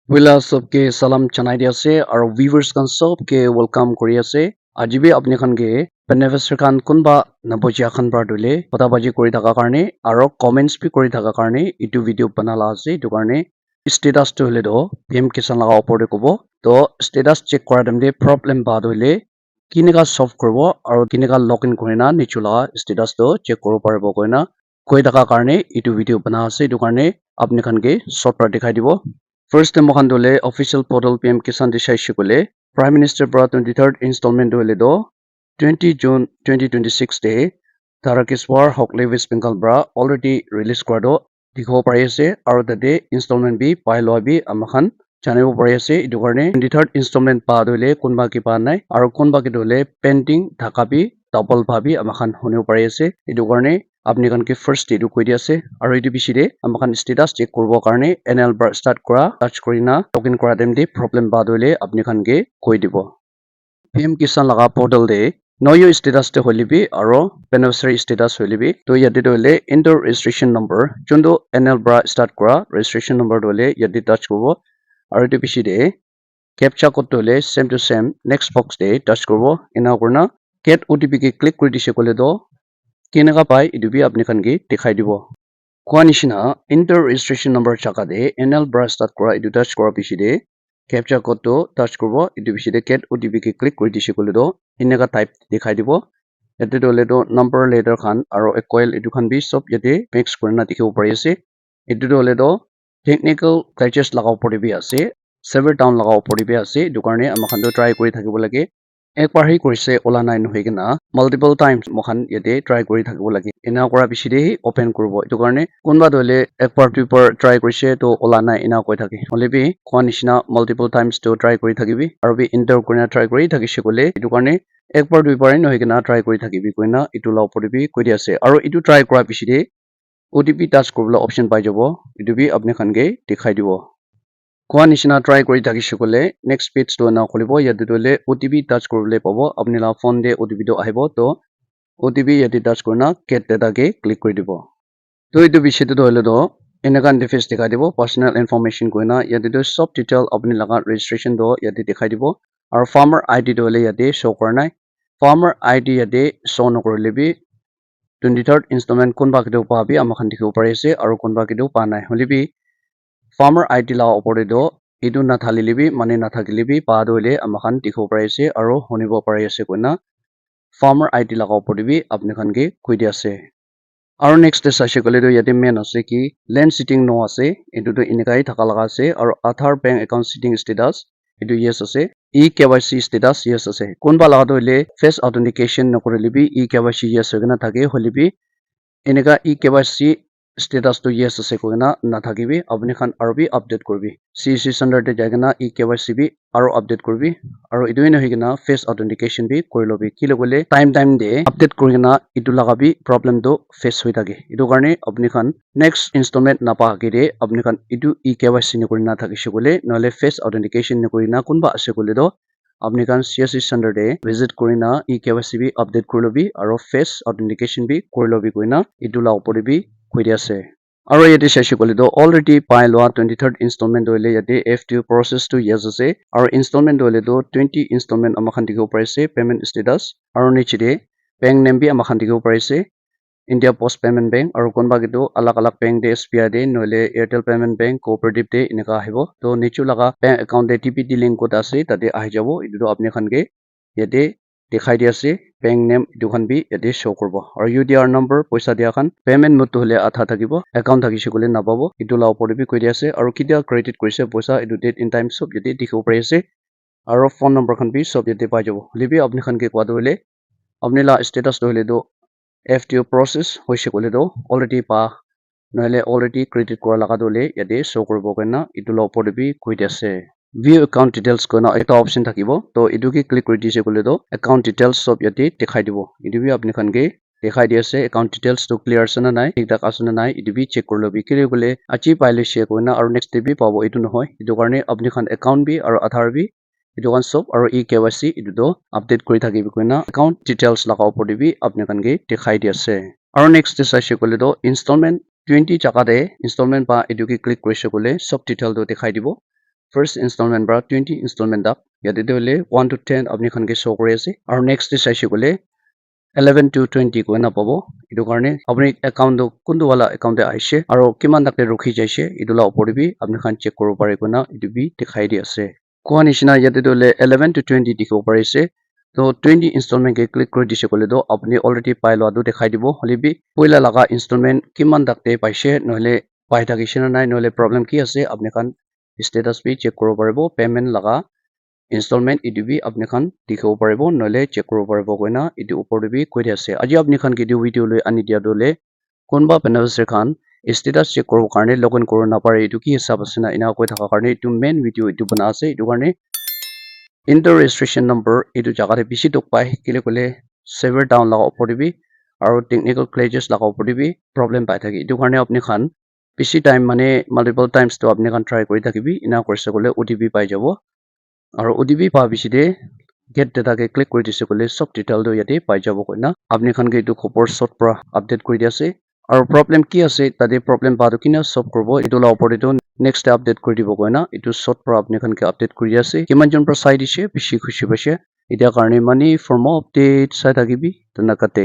Wila सबके salam chanai dia ase aro viewers kan sob ke welcome kori ase aji bi apni khan ge beneficiary kan kunba nabojia khan bar dole pata baji kori thaka karne aro comments bi kori thaka karne etu video banala ase etu karne status to hole do PM Kisan laga opor de kobo to status check kora time de problem ba dole kinika solve koribo aro kinika login korina nichula status to check koribo paribo koina koi thaka karne etu video bana ase etu karne apni khan ge short para dikhai dibo. First time mohan dole official portal PM Kisan de shai shikole Prime Minister bra 23rd installment dole do 20 June 2026 day Tarakiswar Hokle West Bengal bra already release kora do dikho pari ase aro tate installment bi pai loa bi amakhan janibo pari ase etu karne 23rd installment pa dole kunba ki pa nai aro kunba ki dole pending thaka bi double bha bi amakhan honibo pari ase etu karne apni khan ke first day tu koi dia ase aro etu bishi de amakhan status check koribo karne NL bar start kora touch korina login kora time de problem ba dole apni khan ke koi dibo. PM Kisan laga portal de noyo status te holibi aro beneficiary status holibi to yate dole indoor registration number chundo NL bra start kora registration number dole yate touch kobo aro etu bishi de captcha code dole same to same next box de touch kobo ena korna get OTP ke click kori dise kole do কেনেকা পায় এটো B আপনি খান কে দেখাই দিব কোৱা নিচিনা inter registration number চাকা দে NL bra start কৰা এটো টাচ কৰা পিছতে ক্যাপচা কোড তো টাচ কৰিব এটো পিছতে গেট ওটিপি কে ক্লিক কৰি দিছে কলে তো এনেকা টাইপ দেখাই দিব এতে দলে তো নম্বৰ লেটাৰ খান আৰু ইকুৱেল এটো খান বি সব ইয়াতে মিক্স কৰি না দেখিব পাৰি আছে এটো দলে তো টেকনিক্যাল ক্ৰাইটেৰিয়াছ লগাব পৰিবি আছে সাৰ্ভাৰ ডাউন লগাব পৰিবি আছে এটো কাৰণে আমাখান তো ট্ৰাই কৰি থাকিব লাগে একবাৰ হি কৰিছে ওলা নাই নহয় কিনা মাল্টিপল টাইমছ মখান ইয়াতে ট্ৰাই কৰি থাকিব লাগে এনা কৰা পিছতে ওপেন কৰিব এটো কাৰণে কোনবা দলে একবাৰ দুইবাৰ ট্ৰাই কৰিছে তো ওলা নাই এনা কৈ থাকে হলেবি কোৱা নিচিনা মাল্টিপল টাইমছ তো ট্ৰাই কৰি থাকিবি আৰু বি ইন্টাৰ কৰিনা ট্ৰাই কৰি থাকিছে কলে এটো কাৰণে একবাৰ দুইবাৰ নহয় কিনা ট্ৰাই কৰি থাকিবি কইনা এটো লাও পৰিবি কৈ দি আছে আৰু এটো ট্ৰাই কৰা পিছতে OTP টাচ কৰিবলৈ অপচন পাই যাব এটো বি আপনি খানগে দেখাই দিব কোৱা নিচিনা ট্ৰাই কৰি থাকিছে কলে নেক্সট পেজ তো না খুলিব ইয়াতে দলে OTP টাচ কৰিবলৈ পাব আপুনি লা ফোন দে OTP তো আহিব তো OTP ইয়াতে টাচ কৰনা get data কে ক্লিক কৰি দিব তো এইটো বিষয়টো হলে তো এনেকা ইন্টাৰফেস দেখাই দিব পাৰ্সোনাল ইনফৰমেশন কইনা ইয়াতে তো সব ডিটেইল আপুনি লগা ৰেজিষ্ট্ৰেচন তো ইয়াতে দেখাই দিব আৰু ফাৰ্মাৰ আইডি তো হলে ইয়াতে শো কৰা নাই ফাৰ্মাৰ আইডি ইয়াতে শো নকৰিলে বি 23rd ইনস্টলমেন্ট কোনবা কিটো পাবি আমাখান দেখিব পাৰি আছে আৰু কোনবা কিটো পা নাই হলিবি ফাৰ্মাৰ আইডি লা ওপৰে তো এটো না থালিলিবি মানে না থাকিলিবি পা দলে আমাখান দেখিব পাৰি আছে আৰু শুনিব পাৰি আছে কইনা ফাৰ্মাৰ আইডি লগা ওপৰে বি আপনি খান কে কৈ দি আছে আৰু নেক্সট চাইছে কলে তো ইয়াতে মেন আছে কি লেন্ড সিটিং নো আছে এটো তো এনেকাই থাকা লগা আছে আৰু আধাৰ বেংক একাউন্ট সিটিং স্ট্যাটাস এটো ইয়েস আছে KYC স্ট্যাটাস ইয়েস আছে কোনবা লগা হলে ফেস অথেন্টিকেশন নকৰিলিবি KYC ইয়েস হৈ না থাকে হলিবি এনেকা KYC status to yes ase koina na thakibi apni khan aro bi update korbi CC center te jaigena KYC bi aro update korbi aro idui na higena face authentication bi korilobi kilogole time de update korina itu laga bi problem to face hoi thake itu karne apni khan next installment na pa gire apni khan itu KYC ni korina thakise gole nole face authentication ni korina kunba ase gole do apni khan CSC center de visit korina KYC bi update korilobi aro face authentication bi korilobi koina itu la opor bi কৈ দি আছে আৰু ইয়াতে চাইছে কলে তো already পাই লোৱা 23rd instalment হলে ইয়াতে FTO process to yes আছে আৰু ইনস্টলমেন্ট হলে তো 20 ইনস্টলমেন্ট আমাখান দেখিব পাৰিছে পেমেন্ট স্ট্যাটাস আৰু নিচে বেংক নেম বি আমাখান দেখিব পাৰিছে India Post Payment Bank আৰু কোনবা কিটো আলাগ আলাগ বেংক দে SBI দে নহলে Airtel Payment Bank Cooperative দে এনেকা আহিব তো নিচু লগা বেংক একাউন্ট দে TPT লিংক কোড আছে তাতে আহি যাব এটো আপনি খানকে ইয়াতে দেখাই দি আছে বেংক নেম এটো খান বি ইয়াতে শো করব আৰু UDR নম্বৰ পইচা দিয়া খান পেমেন্ট মত হলে আধা থাকিব একাউন্ট থাকিছে কলে নাপাব এটো লাও পৰবি কৈ দি আছে আৰু কিতিয়া ক্ৰেডিট কৰিছে পইচা এটো ডেট ইন টাইম সব ইয়াতে দেখিব পাৰি আছে আৰু ফোন নম্বৰ খান বি সব ইয়াতে পাই যাব লিবি আপনি খানকে কোৱা দলে আপনি লা স্ট্যাটাস হলে তো FTO process hoise kole to already pa নহলে already credit kora laga dole yate show koribo kaina itu la opor bi koi di ase view account details koina eta option thakibo to etu ki click kori dise kole to account details sob yate dekhai dibo etu bi apni khan ke dekhai di ase account details to clear ase na nai thik thak ase na nai etu bi check korlo bi kile gole achi paile share koina aru next day bi pabo etu nohoy etu karne apni khan account bi aru aadhaar bi etu kan sob aru KYC etu to update kori thakibi koina account details laga opor bi apni khan ke dekhai di ase aru next saise kole to installment 20 jaka de installment ba etu ki click korise kole sob detail to dekhai dibo first installment para 20 installment dak yate te hole 1 to 10 apni khan ke show kori ase aru next te saise kole 11 to 20 koina pabo etu karne apni account to kuntu wala account te aise aru kiman dak te rukhi jaise etu la opor te bi apni khan check koribo pare koina etu bi dikhai di ase koa nishina yate te hole 11 to 20 dikhibo pare ase to 20 installment ke click kori dise kole to apni already pai loa tu dikhai dibo hole bi poila laga installment kiman dak te paise nohole pai thakishe na nai nohole problem ki ase apni khan status bi check koribo paribo payment laga installment etu bi apni khan dikhibo paribo nohole check koribo paribo koina etu opor te bi koi di ase aji apni khan ke etu video loi ani dia dole kunba beneficiary khan status check koribo karne login koribo napare etu ki hisab ase na ena koi thaka karne etu main video etu bana ase etu karne enter registration number etu jaga te bishi tok pai kile kole server down laga opor te bi aru technical glitches laga opor te bi problem pai thaki etu karne apni khan bishi time mane multiple times to apni khan try kori thakibi ena korise kole OTP pai jabo aru OTP pa bishi de get data ke click kori dise kole sob detail do yate pai jabo koina apni khan ke etu khopor short pra update kori di ase aru problem ki ase tade problem ba tu kina solve koribo etu la opor te tu next update kori dibo koina etu short pra apni khan ke update kori ase kiman jon pra sai dise bishi khushi paise etia karne money for more update sai thakibi to nakate